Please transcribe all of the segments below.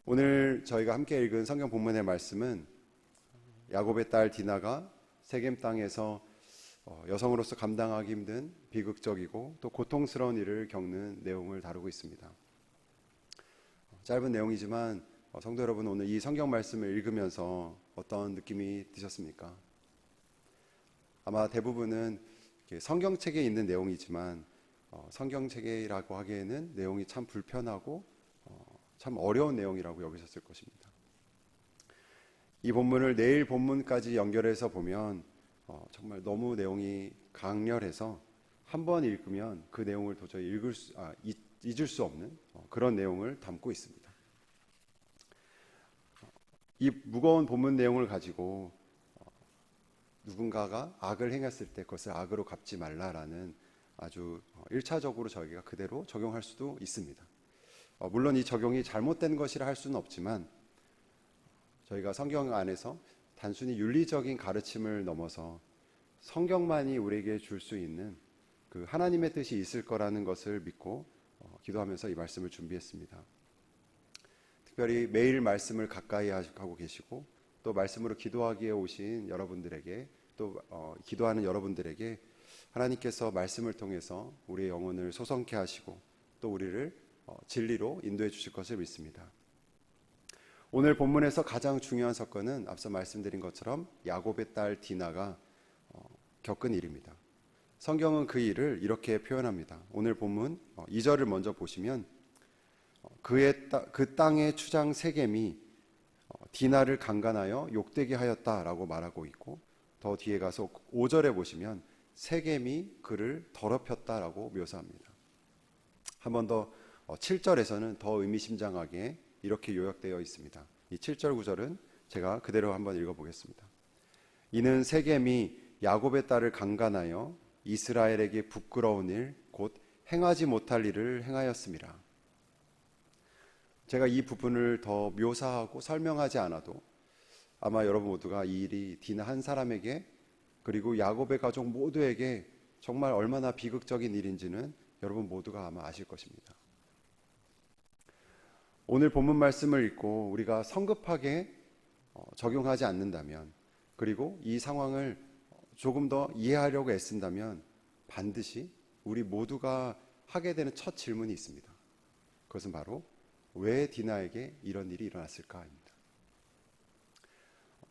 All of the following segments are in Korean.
오늘 저희가 함께 읽은 성경 본문의 말씀은 야곱의 딸 디나가 세겜 땅에서 여성으로서 감당하기 힘든 비극적이고 또 고통스러운 일을 겪는 내용을 다루고 있습니다. 짧은 내용이지만 성도 여러분, 오늘 이 성경 말씀을 읽으면서 어떤 느낌이 드셨습니까? 아마 대부분은 성경책에 있는 내용이지만 성경책이라고 하기에는 내용이 참 불편하고 참 어려운 내용이라고 여기셨을 것입니다. 이 본문을 내일 본문까지 연결해서 보면 정말 너무 내용이 강렬해서 한번 읽으면 그 내용을 도저히 잊을 수 없는 그런 내용을 담고 있습니다. 이 무거운 본문 내용을 가지고 누군가가 악을 행했을 때 그것을 악으로 갚지 말라라는 아주 1차적으로 저희가 그대로 적용할 수도 있습니다. 물론 이 적용이 잘못된 것이라 할 수는 없지만 저희가 성경 안에서 단순히 윤리적인 가르침을 넘어서 성경만이 우리에게 줄 수 있는 그 하나님의 뜻이 있을 거라는 것을 믿고 기도하면서 이 말씀을 준비했습니다. 특별히 매일 말씀을 가까이 하고 계시고 또 말씀으로 기도하기에 오신 여러분들에게 또 기도하는 여러분들에게 하나님께서 말씀을 통해서 우리의 영혼을 소성케 하시고 또 우리를 진리로 인도해 주실 것을 믿습니다. 오늘 본문에서 가장 중요한 사건은 앞서 말씀드린 것처럼 야곱의 딸 디나가 겪은 일입니다. 성경은 그 일을 이렇게 표현합니다. 오늘 본문 2절을 먼저 보시면 그 땅의 추장 세겜이 디나를 강간하여 욕되게 하였다라고 말하고 있고, 더 뒤에 가서 5절에 보시면 세겜이 그를 더럽혔다라고 묘사합니다. 한 번 더 7절에서는 더 의미심장하게 이렇게 요약되어 있습니다. 이 7절 9절은 제가 그대로 한번 읽어보겠습니다. 이는 세겜이 야곱의 딸을 강간하여 이스라엘에게 부끄러운 일, 곧 행하지 못할 일을 행하였음이라. 제가 이 부분을 더 묘사하고 설명하지 않아도 아마 여러분 모두가 이 일이 디나 한 사람에게 그리고 야곱의 가족 모두에게 정말 얼마나 비극적인 일인지는 여러분 모두가 아마 아실 것입니다. 오늘 본문 말씀을 읽고 우리가 성급하게 적용하지 않는다면, 그리고 이 상황을 조금 더 이해하려고 애쓴다면 반드시 우리 모두가 하게 되는 첫 질문이 있습니다. 그것은 바로 왜 디나에게 이런 일이 일어났을까입니다.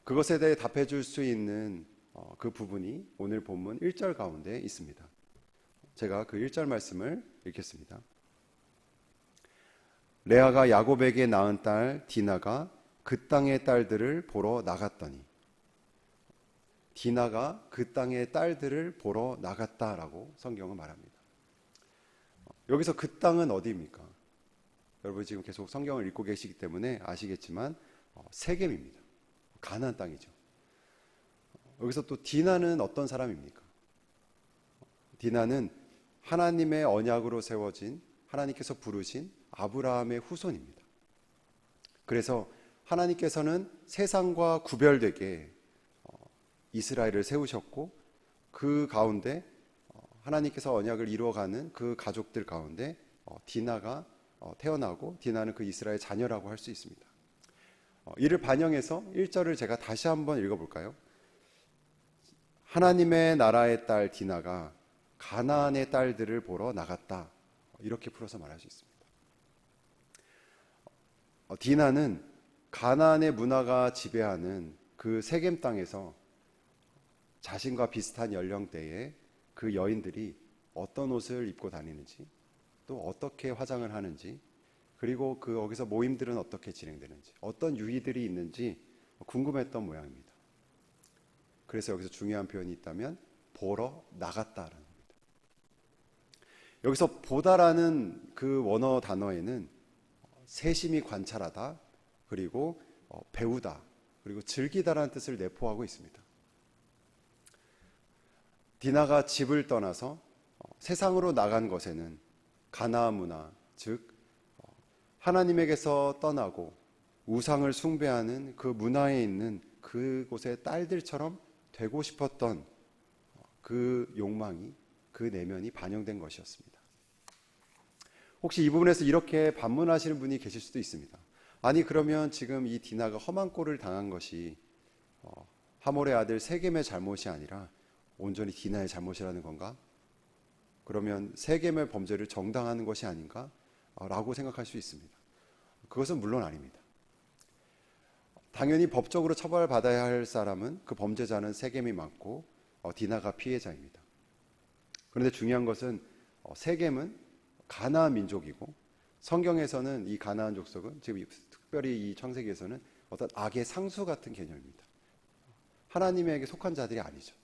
그것에 대해 답해 줄 수 있는 그 부분이 오늘 본문 1절 가운데 있습니다. 제가 그 1절 말씀을 읽겠습니다. 레아가 야곱에게 낳은 딸 디나가 그 땅의 딸들을 보러 나갔더니, 디나가 그 땅의 딸들을 보러 나갔다라고 성경은 말합니다. 여기서 그 땅은 어디입니까? 여러분 지금 계속 성경을 읽고 계시기 때문에 아시겠지만 세겜입니다. 가나안 땅이죠. 여기서 또 디나는 어떤 사람입니까? 디나는 하나님의 언약으로 세워진, 하나님께서 부르신 아브라함의 후손입니다. 그래서 하나님께서는 세상과 구별되게 이스라엘을 세우셨고, 그 가운데 하나님께서 언약을 이루어가는 그 가족들 가운데 디나가 태어나고, 디나는 그 이스라엘 자녀라고 할 수 있습니다. 이를 반영해서 1절을 제가 다시 한번 읽어볼까요? 하나님의 나라의 딸 디나가 가나안의 딸들을 보러 나갔다, 이렇게 풀어서 말할 수 있습니다. 디나는 가나안의 문화가 지배하는 그 세겜 땅에서 자신과 비슷한 연령대의 그 여인들이 어떤 옷을 입고 다니는지, 또 어떻게 화장을 하는지, 그리고 거기서 모임들은 어떻게 진행되는지, 어떤 유희들이 있는지 궁금했던 모양입니다. 그래서 여기서 중요한 표현이 있다면 보러 나갔다라는 겁니다. 여기서 보다라는 그 원어 단어에는 세심히 관찰하다, 그리고 배우다, 그리고 즐기다라는 뜻을 내포하고 있습니다. 디나가 집을 떠나서 세상으로 나간 것에는 가나안 문화, 즉 하나님에게서 떠나고 우상을 숭배하는 그 문화에 있는 그곳의 딸들처럼 되고 싶었던 그 욕망이, 그 내면이 반영된 것이었습니다. 혹시 이 부분에서 이렇게 반문하시는 분이 계실 수도 있습니다. 아니 그러면 지금 이 디나가 험한 꼴을 당한 것이 하몰의 아들 세겜의 잘못이 아니라 온전히 디나의 잘못이라는 건가? 그러면 세겜의 범죄를 정당화하는 것이 아닌가? 라고 생각할 수 있습니다. 그것은 물론 아닙니다. 당연히 법적으로 처벌받아야 할 사람은 그 범죄자는 세겜이 맞고 디나가 피해자입니다. 그런데 중요한 것은 세겜은 가나안 민족이고 성경에서는 이 가나안 족속은 지금 특별히 이 창세기에서는 어떤 악의 상수 같은 개념입니다. 하나님에게 속한 자들이 아니죠.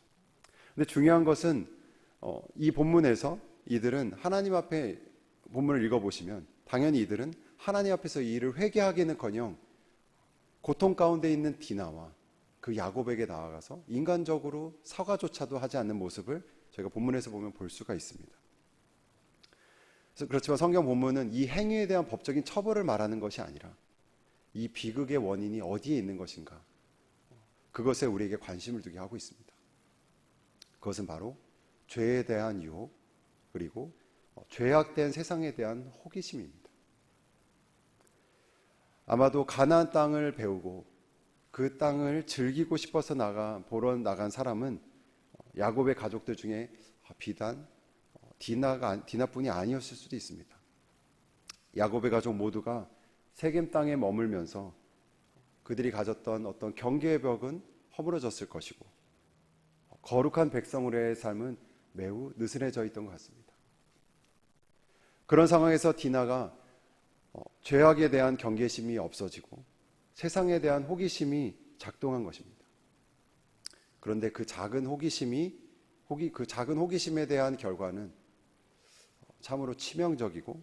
근데 중요한 것은 이 본문에서 이들은 하나님 앞에 본문을 읽어보시면 당연히 이들은 하나님 앞에서 이 일을 회개하기는커녕 고통 가운데 있는 디나와 그 야곱에게 나아가서 인간적으로 사과조차도 하지 않는 모습을 저희가 본문에서 보면 볼 수가 있습니다. 그렇지만 성경 본문은 이 행위에 대한 법적인 처벌을 말하는 것이 아니라 이 비극의 원인이 어디에 있는 것인가, 그것에 우리에게 관심을 두게 하고 있습니다. 그것은 바로 죄에 대한 유혹, 그리고 죄악된 세상에 대한 호기심입니다. 아마도 가나안 땅을 배우고 그 땅을 즐기고 싶어서 보러 나간 사람은 야곱의 가족들 중에 비단 디나뿐이 아니었을 수도 있습니다. 야곱의 가족 모두가 세겜 땅에 머물면서 그들이 가졌던 어떤 경계의 벽은 허물어졌을 것이고 거룩한 백성으로의 삶은 매우 느슨해져 있던 것 같습니다. 그런 상황에서 디나가 죄악에 대한 경계심이 없어지고 세상에 대한 호기심이 작동한 것입니다. 그런데 그 작은 호기심에 대한 결과는 참으로 치명적이고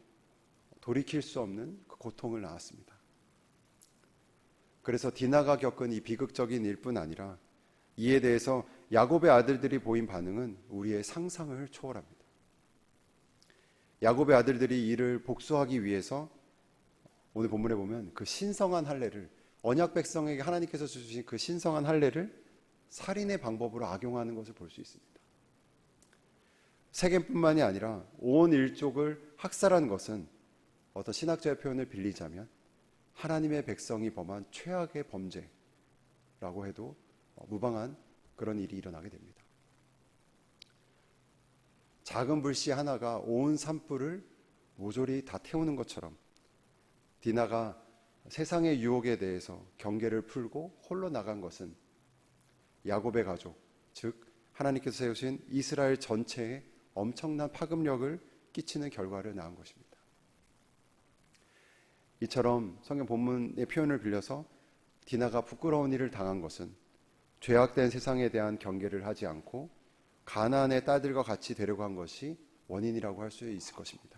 돌이킬 수 없는 그 고통을 낳았습니다. 그래서 디나가 겪은 이 비극적인 일뿐 아니라 이에 대해서 야곱의 아들들이 보인 반응은 우리의 상상을 초월합니다. 야곱의 아들들이 이를 복수하기 위해서 오늘 본문에 보면 그 신성한 할례를, 언약 백성에게 하나님께서 주신 그 신성한 할례를 살인의 방법으로 악용하는 것을 볼 수 있습니다. 세겜뿐만이 아니라 온 일족을 학살한 것은 어떤 신학자의 표현을 빌리자면 하나님의 백성이 범한 최악의 범죄라고 해도 무방한 그런 일이 일어나게 됩니다. 작은 불씨 하나가 온 산불을 모조리 다 태우는 것처럼 디나가 세상의 유혹에 대해서 경계를 풀고 홀로 나간 것은 야곱의 가족, 즉 하나님께서 세우신 이스라엘 전체에 엄청난 파급력을 끼치는 결과를 낳은 것입니다. 이처럼 성경 본문의 표현을 빌려서 디나가 부끄러운 일을 당한 것은 죄악된 세상에 대한 경계를 하지 않고 가나안의 딸들과 같이 데려간 것이 원인이라고 할 수 있을 것입니다.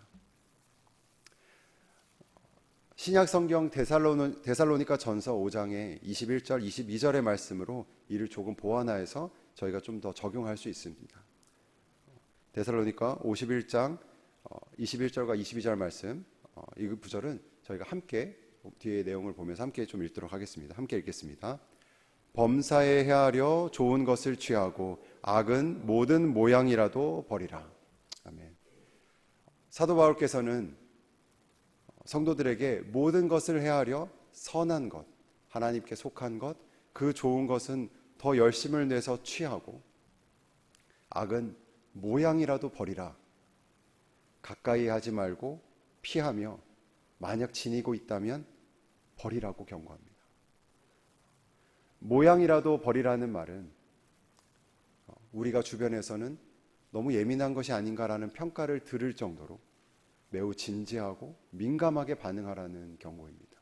신약 성경 데살로니가 전서 5장의 21절, 22절의 말씀으로 이를 조금 보완하여서 저희가 좀 더 적용할 수 있습니다. 데살로니가 51장 21절과 22절 말씀, 이 구절은 저희가 함께 뒤에 내용을 보면서 함께 좀 읽도록 하겠습니다. 함께 읽겠습니다. 범사에 헤아려 좋은 것을 취하고 악은 모든 모양이라도 버리라. 아멘. 사도 바울께서는 성도들에게 모든 것을 헤아려 선한 것, 하나님께 속한 것, 그 좋은 것은 더 열심을 내서 취하고 악은 모양이라도 버리라. 가까이 하지 말고 피하며 만약 지니고 있다면 버리라고 경고합니다. 모양이라도 버리라는 말은 우리가 주변에서는 너무 예민한 것이 아닌가라는 평가를 들을 정도로 매우 진지하고 민감하게 반응하라는 경고입니다.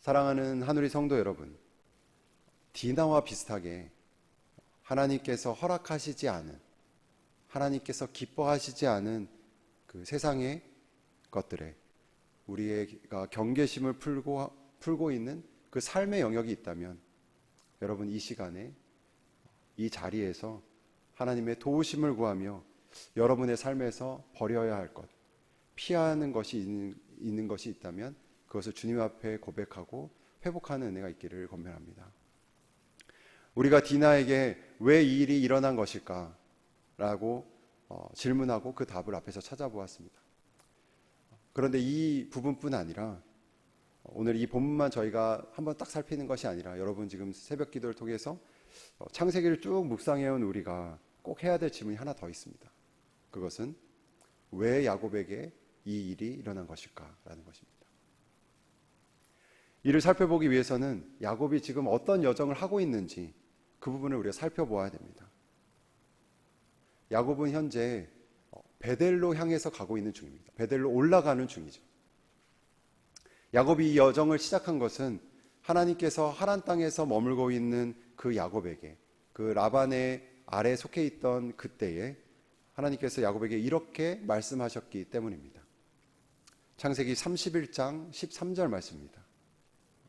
사랑하는 하누리 성도 여러분, 디나와 비슷하게 하나님께서 허락하시지 않은, 하나님께서 기뻐하시지 않은 그 세상의 것들에 우리가 경계심을 풀고 있는 그 삶의 영역이 있다면 여러분 이 시간에 이 자리에서 하나님의 도우심을 구하며 여러분의 삶에서 버려야 할 것, 피하는 것이 있는 것이 있다면 그것을 주님 앞에 고백하고 회복하는 은혜가 있기를 권면합니다. 우리가 디나에게 왜 이 일이 일어난 것일까? 라고 질문하고 그 답을 앞에서 찾아보았습니다. 그런데 이 부분뿐 아니라 오늘 이 본문만 저희가 한번 딱 살피는 것이 아니라 여러분 지금 새벽 기도를 통해서 창세기를 쭉 묵상해온 우리가 꼭 해야 될 질문이 하나 더 있습니다. 그것은 왜 야곱에게 이 일이 일어난 것일까라는 것입니다. 이를 살펴보기 위해서는 야곱이 지금 어떤 여정을 하고 있는지 그 부분을 우리가 살펴보아야 됩니다. 야곱은 현재 베델로 향해서 가고 있는 중입니다. 베델로 올라가는 중이죠. 야곱이 이 여정을 시작한 것은 하나님께서 하란 땅에서 머물고 있는 그 야곱에게, 그 라반의 아래 속해 있던 그때에 하나님께서 야곱에게 이렇게 말씀하셨기 때문입니다. 창세기 31장 13절 말씀입니다.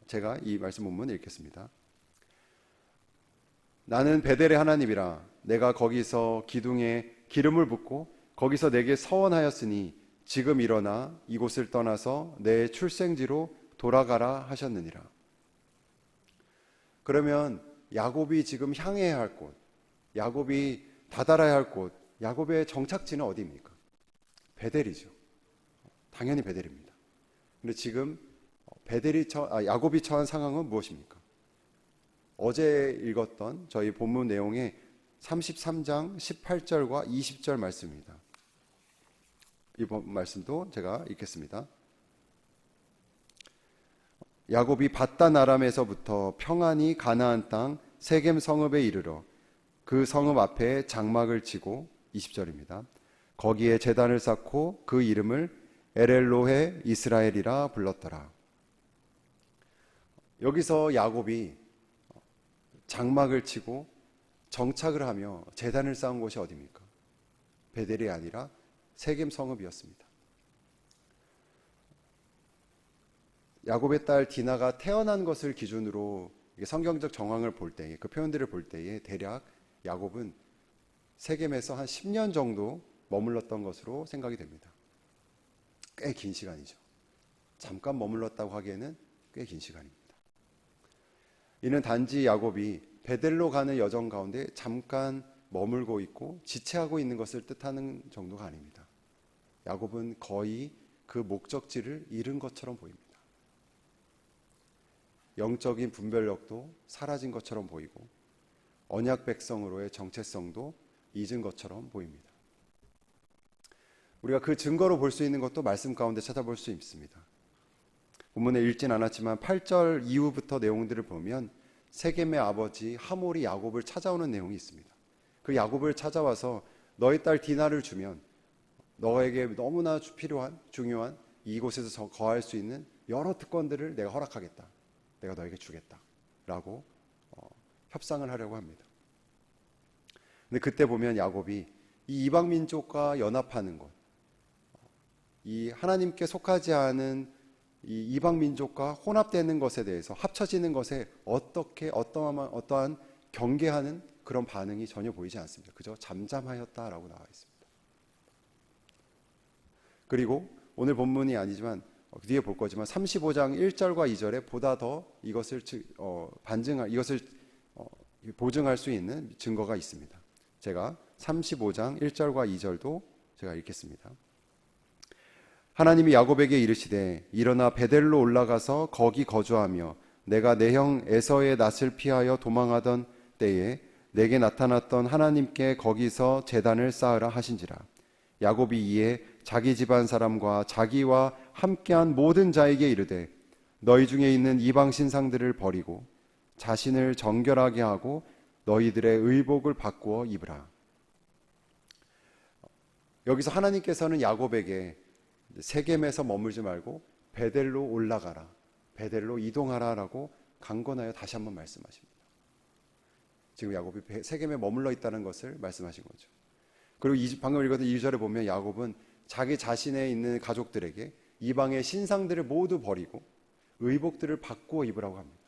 제가 이 말씀 본문 읽겠습니다. 나는 베델의 하나님이라 내가 거기서 기둥에 기름을 붓고 거기서 내게 서원하였으니 지금 일어나 이곳을 떠나서 내 출생지로 돌아가라 하셨느니라. 그러면 야곱이 지금 향해야 할 곳, 야곱이 다다라야 할 곳, 야곱의 정착지는 어디입니까? 베델이죠. 당연히 베델입니다. 그런데 지금 야곱이 처한 상황은 무엇입니까? 어제 읽었던 저희 본문 내용의 33장 18절과 20절 말씀입니다. 이 말씀도 제가 읽겠습니다. 야곱이 밧단 아람에서부터 평안히 가나안 땅 세겜 성읍에 이르러 그 성읍 앞에 장막을 치고 20절입니다. 거기에 제단을 쌓고 그 이름을 엘엘로헤 이스라엘이라 불렀더라. 여기서 야곱이 장막을 치고 정착을 하며 제단을 쌓은 곳이 어디입니까? 베델이 아니라 세겜 성읍이었습니다. 야곱의 딸 디나가 태어난 것을 기준으로 성경적 정황을 볼 때에, 그 표현들을 볼 때에 대략 야곱은 세겜에서 한 10년 정도 머물렀던 것으로 생각이 됩니다. 꽤 긴 시간이죠. 잠깐 머물렀다고 하기에는 꽤 긴 시간입니다. 이는 단지 야곱이 베델로 가는 여정 가운데 잠깐 머물고 있고 지체하고 있는 것을 뜻하는 정도가 아닙니다. 야곱은 거의 그 목적지를 잃은 것처럼 보입니다. 영적인 분별력도 사라진 것처럼 보이고 언약 백성으로의 정체성도 잊은 것처럼 보입니다. 우리가 그 증거로 볼 수 있는 것도 말씀 가운데 찾아볼 수 있습니다. 본문에 읽진 않았지만 8절 이후부터 내용들을 보면 세겜의 아버지 하몰이 야곱을 찾아오는 내용이 있습니다. 그 야곱을 찾아와서 너의 딸 디나를 주면 너에게 너무나 필요한 중요한 이곳에서 거할 수 있는 여러 특권들을 내가 허락하겠다. 내가 너에게 주겠다. 라고 협상을 하려고 합니다. 근데 그때 보면 야곱이 이 이방 민족과 연합하는 것, 이 하나님께 속하지 않은 이 이방 민족과 혼합되는 것에 대해서 합쳐지는 것에 어떠한 경계하는 그런 반응이 전혀 보이지 않습니다. 그저 잠잠하였다라고 나와 있습니다. 그리고 오늘 본문이 아니지만 뒤에 볼 거지만 35장 1절과 2절에 보다 더 이것을 보증할 수 있는 증거가 있습니다. 제가 35장 1절과 2절도 제가 읽겠습니다. 하나님이 야곱에게 이르시되 일어나 베델로 올라가서 거기 거주하며 내가 내 형 에서의 낯을 피하여 도망하던 때에 내게 나타났던 하나님께 거기서 제단을 쌓으라 하신지라. 야곱이 이에 자기 집안 사람과 자기와 함께한 모든 자에게 이르되 너희 중에 있는 이방 신상들을 버리고 자신을 정결하게 하고 너희들의 의복을 바꾸어 입으라. 여기서 하나님께서는 야곱에게 세겜에서 머물지 말고 베델로 올라가라, 베델로 이동하라라고 강권하여 다시 한번 말씀하십니다. 지금 야곱이 세겜에 머물러 있다는 것을 말씀하신 거죠. 그리고 방금 읽었던 2절에 보면 야곱은 자기 자신에 있는 가족들에게 이방의 신상들을 모두 버리고 의복들을 바꾸어 입으라고 합니다.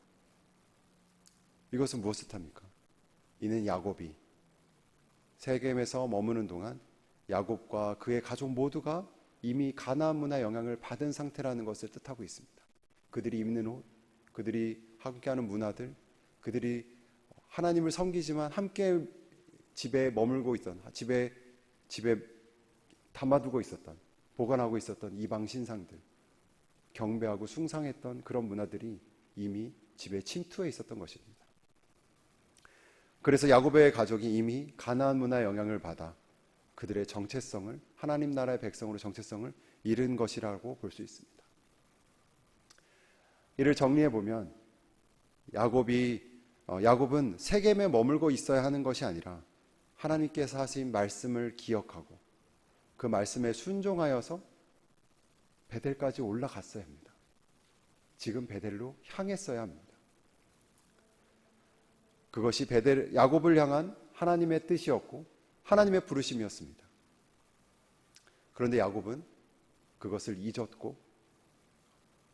이것은 무엇을 뜻합니까? 이는 야곱이 세겜에서 머무는 동안 야곱과 그의 가족 모두가 이미 가나안 문화 영향을 받은 상태라는 것을 뜻하고 있습니다. 그들이 입는 옷, 그들이 함께하는 문화들, 그들이 하나님을 섬기지만 함께 집에 머물고 있던, 집에 담아두고 있었던, 보관하고 있었던 이방 신상들, 경배하고 숭상했던 그런 문화들이 이미 집에 침투해 있었던 것입니다. 그래서 야곱의 가족이 이미 가나안 문화의 영향을 받아 그들의 정체성을, 하나님 나라의 백성으로 정체성을 잃은 것이라고 볼 수 있습니다. 이를 정리해 보면 야곱은 세겜에 머물고 있어야 하는 것이 아니라 하나님께서 하신 말씀을 기억하고 그 말씀에 순종하여서 베델까지 올라갔어야 합니다. 지금 베델로 향했어야 합니다. 그것이 야곱을 향한 하나님의 뜻이었고 하나님의 부르심이었습니다. 그런데 야곱은 그것을 잊었고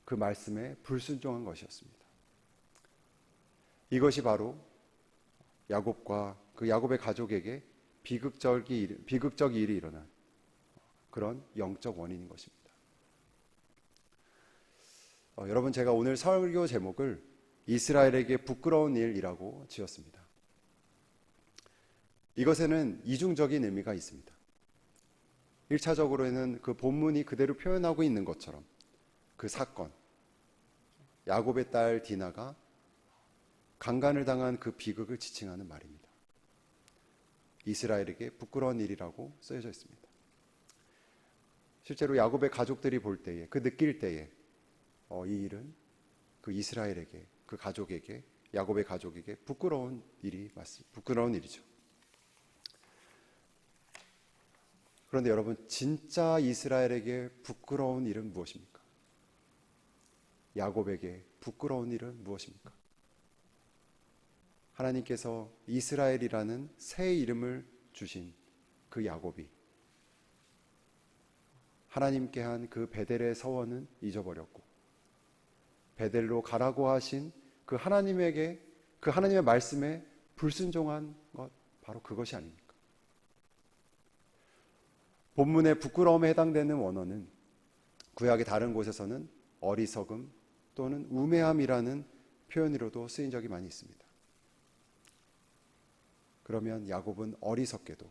그 말씀에 불순종한 것이었습니다. 이것이 바로 야곱의 가족에게 비극적 일이 일어난 그런 영적 원인인 것입니다. 여러분, 제가 오늘 설교 제목을 이스라엘에게 부끄러운 일이라고 지었습니다. 이것에는 이중적인 의미가 있습니다. 1차적으로는 그 본문이 그대로 표현하고 있는 것처럼 그 사건, 야곱의 딸 디나가 강간을 당한 그 비극을 지칭하는 말입니다. 이스라엘에게 부끄러운 일이라고 쓰여져 있습니다. 실제로 야곱의 가족들이 볼 때에, 느낄 때에 이 일은 그 이스라엘에게, 그 가족에게, 야곱의 가족에게 부끄러운 일이죠. 그런데 여러분, 진짜 이스라엘에게 부끄러운 일은 무엇입니까? 야곱에게 부끄러운 일은 무엇입니까? 하나님께서 이스라엘이라는 새 이름을 주신 그 야곱이 하나님께 한 그 베델의 서원은 잊어버렸고 베델로 가라고 하신 그 하나님의 말씀에 불순종한 것, 바로 그것이 아닙니까? 본문의 부끄러움에 해당되는 원어는 구약의 다른 곳에서는 어리석음 또는 우매함이라는 표현으로도 쓰인 적이 많이 있습니다. 그러면 야곱은 어리석게도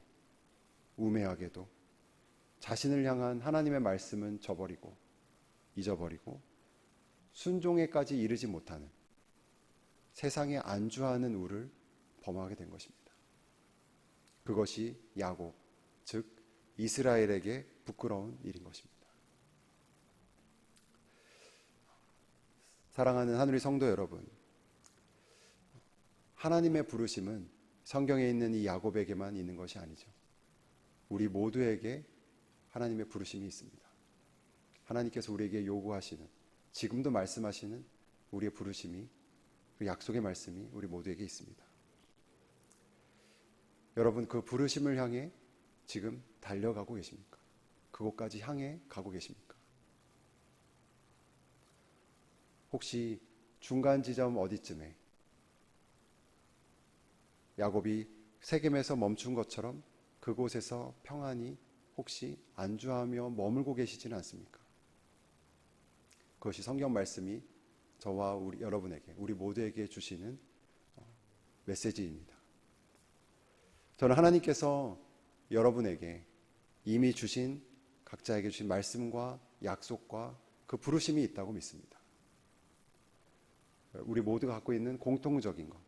우매하게도 자신을 향한 하나님의 말씀은 잊어버리고 순종에까지 이르지 못하는 세상에 안주하는 우를 범하게 된 것입니다. 그것이 야곱, 즉 이스라엘에게 부끄러운 일인 것입니다. 사랑하는 하늘의 성도 여러분, 하나님의 부르심은 성경에 있는 이 야곱에게만 있는 것이 아니죠. 우리 모두에게 하나님의 부르심이 있습니다. 하나님께서 우리에게 요구하시는, 지금도 말씀하시는 우리의 부르심이, 그 약속의 말씀이 우리 모두에게 있습니다. 여러분, 그 부르심을 향해 지금 달려가고 계십니까? 그곳까지 향해 가고 계십니까? 혹시 중간 지점 어디쯤에 야곱이 세겜에서 멈춘 것처럼 그곳에서 평안히 혹시 안주하며 머물고 계시지는 않습니까? 그것이 성경 말씀이 저와 여러분에게, 우리 모두에게 주시는 메시지입니다. 저는 하나님께서 여러분에게 이미 각자에게 주신 말씀과 약속과 그 부르심이 있다고 믿습니다. 우리 모두가 갖고 있는 공통적인 것,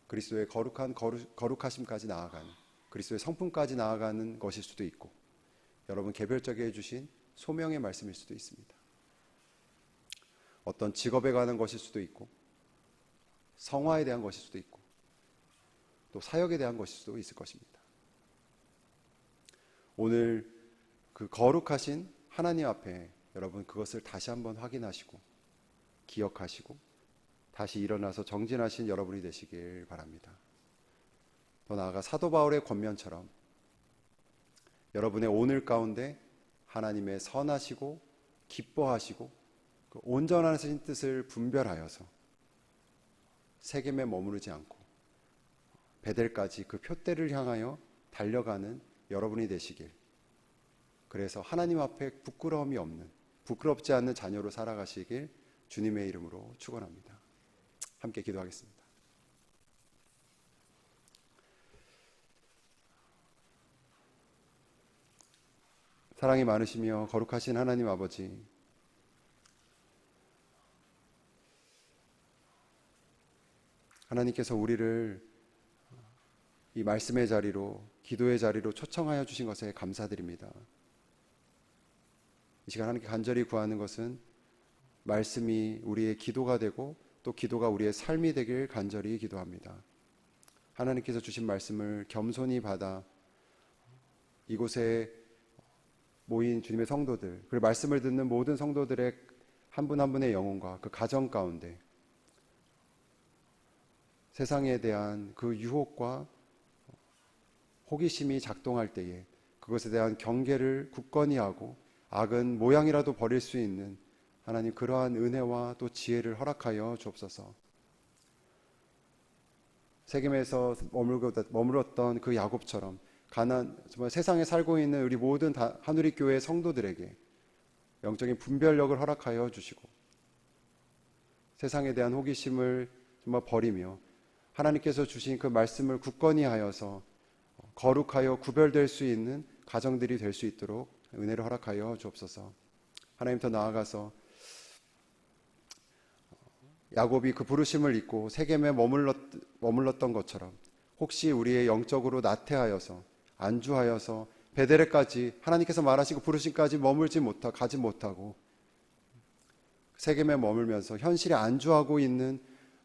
그리스도의 거룩하심까지 나아가는, 그리스도의 성품까지 나아가는 것일 수도 있고, 여러분 개별적에 해주신 소명의 말씀일 수도 있습니다. 어떤 직업에 관한 것일 수도 있고, 성화에 대한 것일 수도 있고, 또 사역에 대한 것일 수도 있을 것입니다. 오늘 그 거룩하신 하나님 앞에 여러분 그것을 다시 한번 확인하시고 기억하시고 다시 일어나서 정진하신 여러분이 되시길 바랍니다. 더 나아가 사도 바울의 권면처럼 여러분의 오늘 가운데 하나님의 선하시고 기뻐하시고 그 온전하신 뜻을 분별하여서 세겜에 머무르지 않고 베델까지 그 표대를 향하여 달려가는 여러분이 되시길, 그래서 하나님 앞에 부끄럽지 않는 자녀로 살아가시길 주님의 이름으로 축원합니다. 함께 기도하겠습니다. 사랑이 많으시며 거룩하신 하나님 아버지, 하나님께서 우리를 이 말씀의 자리로, 기도의 자리로 초청하여 주신 것에 감사드립니다. 이 시간 하나님께 간절히 구하는 것은 말씀이 우리의 기도가 되고 또 기도가 우리의 삶이 되길 간절히 기도합니다. 하나님께서 주신 말씀을 겸손히 받아 이곳에 모인 주님의 성도들, 그리고 말씀을 듣는 모든 성도들의 한 분 한 분의 영혼과 그 가정 가운데 세상에 대한 그 유혹과 호기심이 작동할 때에 그것에 대한 경계를 굳건히 하고 악은 모양이라도 버릴 수 있는 하나님, 그러한 은혜와 또 지혜를 허락하여 주옵소서. 세겜에서 머물렀던 그 야곱처럼 정말 세상에 살고 있는 우리 모든 한우리 교회 성도들에게 영적인 분별력을 허락하여 주시고 세상에 대한 호기심을 정말 버리며 하나님께서 주신 그 말씀을 굳건히 하여서 거룩하여 구별될 수 있는 가정들이 될 수 있도록 은혜를 허락하여 주옵소서. 하나님, 더 나아가서 야곱이 그 부르심을 잊고 세겜에 머물렀던 것처럼 혹시 우리의 영적으로 나태하여서 안주하여서 베델에까지 하나님께서 말하시고 부르심까지 가지 못하고 세겜에 머물면서 현실에 안주하고 있는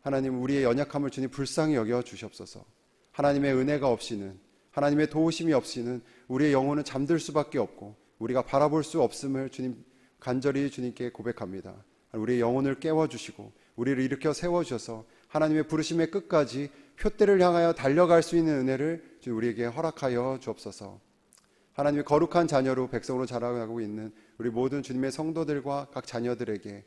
하나님, 우리의 연약함을 주님 불쌍히 여겨 주시옵소서. 하나님의 은혜가 없이는, 하나님의 도우심이 없이는 우리의 영혼은 잠들 수밖에 없고 우리가 바라볼 수 없음을 주님 간절히 주님께 고백합니다. 우리의 영혼을 깨워주시고 우리를 일으켜 세워주셔서 하나님의 부르심의 끝까지 표대를 향하여 달려갈 수 있는 은혜를 주님 우리에게 허락하여 주옵소서. 하나님의 거룩한 자녀로 백성으로 자라가고 있는 우리 모든 주님의 성도들과 각 자녀들에게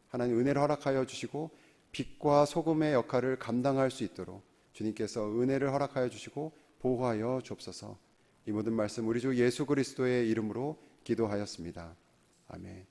하나님 은혜를 허락하여 주시고 빛과 소금의 역할을 감당할 수 있도록 주님께서 은혜를 허락하여 주시고 보호하여 주옵소서. 이 모든 말씀 우리 주 예수 그리스도의 이름으로 기도하였습니다. 아멘.